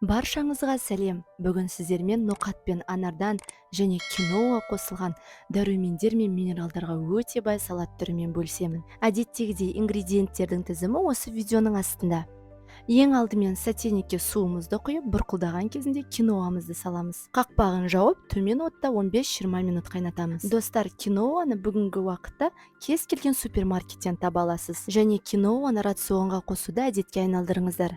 Баршаңызға сәлем. Бүгін сіздермен ноқат пен анардан және киноа қосылған дәрумендер мен минералдарға өте бай салат түрімен бөлісемін. Әдеттегідей ингредиенттердің тізімі осы видеоның астында. Ең алдымен сотейникке суымызды құйып, бұрқылдаған кезінде киноамызды саламыз. Қақпағын жауып, төмен отта 15-20 минут қайнатамыз. Достар, киноаны бүгінгі уақытта кез келген супермаркеттен таба аласыз. Және киноаны рационға қосуды әдетке айналдырыңыздар.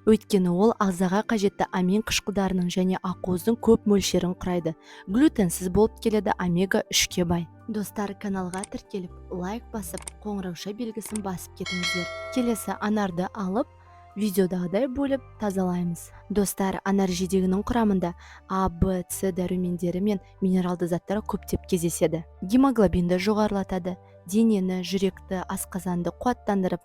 Өйткені ол ағзаға қажетті амин қышқылдарының және ақуыздың көп мөлшерін құрайды. Глютенсіз болып келеді, омега 3-ке бай. Достар, каналға тіркеліп, лайк басып, қоңырауша белгісін басып кетіңіздер. Келесі анарды алып, видеодағыдай бөліп тазалаймыз. Достар, анар жидегінің құрамында А, Б, С дәрумендері мен минералды заттар көптеп кездеседі. Гемоглобинді жоғарылатады, денені, жүректі, асқазанды қуаттандырып,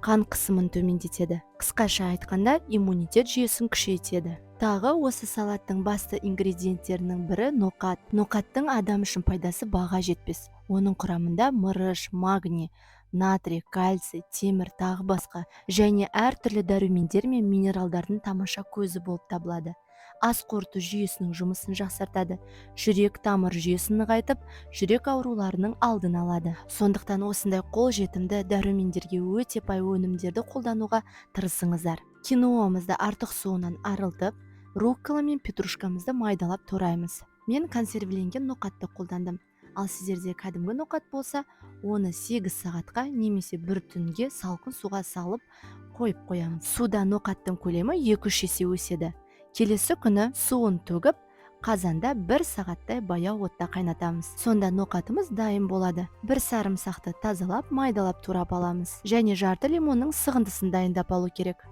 қан қысымын төмендетеді. Қысқаша айтқанда, иммунитет жүйесін күшейтеді. Тағы осы салаттың басты ингредиенттерінің бірі ноқат. Ноқаттың адам үшін пайдасы баға жетпес. Оның құрамында мырыш, магний, натрий, кальций, темір, тағы басқа және әртүрлі дәрумендер мен минералдардың тамаша көзі болып табылады. Ас қорыту жүйесінің жұмысын жақсартады, жүрек тамыр жүйесін нығайтып, жүрек ауруларының алдын алады. Сондықтан осындай қолжетімді дәрумендерге өте бай өнімдерді қолдануға тырысыңыздар. Киноамызды артық суынан арылтып, руккола мен петрушкамызды майдалап тураймыз. Мен консервіленген ноқатты қолдандым. Ал сіздерде кәдімгі ноқат болса, оны 8 сағатқа немесе бір түнге салқын суға салып қойып қоямыз. Суда ноқаттың көлемі 2-3 есе өседі. Келесі күні суын төгіп, қазанда 1 сағаттай баяу отта қайнатамыз. Сонда ноқатымыз дайын болады. Бір сарымсақты тазалап, майдалап турап аламыз. Және жарты лимонның сығындысын дайындап алу керек.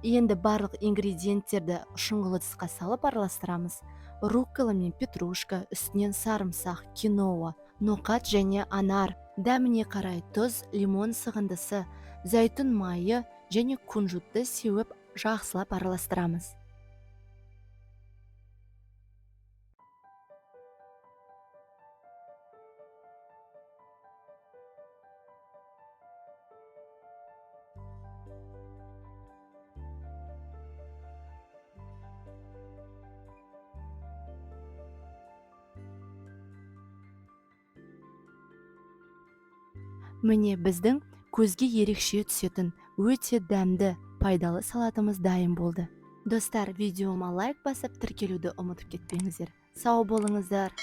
Енді барлық ингредиенттерді шұңғыл ыдысқа салып араластырамыз. Руккола мен петрушка, үстінен сарымсақ, киноа, ноқат және анар, дәміне қарай тұз, лимон сығындысы, зәйтүн майы және кунжутты сеуіп жақсылап араластырамыз. Міне біздің көзге ерекше түсетін, өте дәмді, пайдалы салатымыз дайын болды. Достар, видеома лайк басып, тіркелуді ұмытып кетпеңіздер. Сау болыңыздар.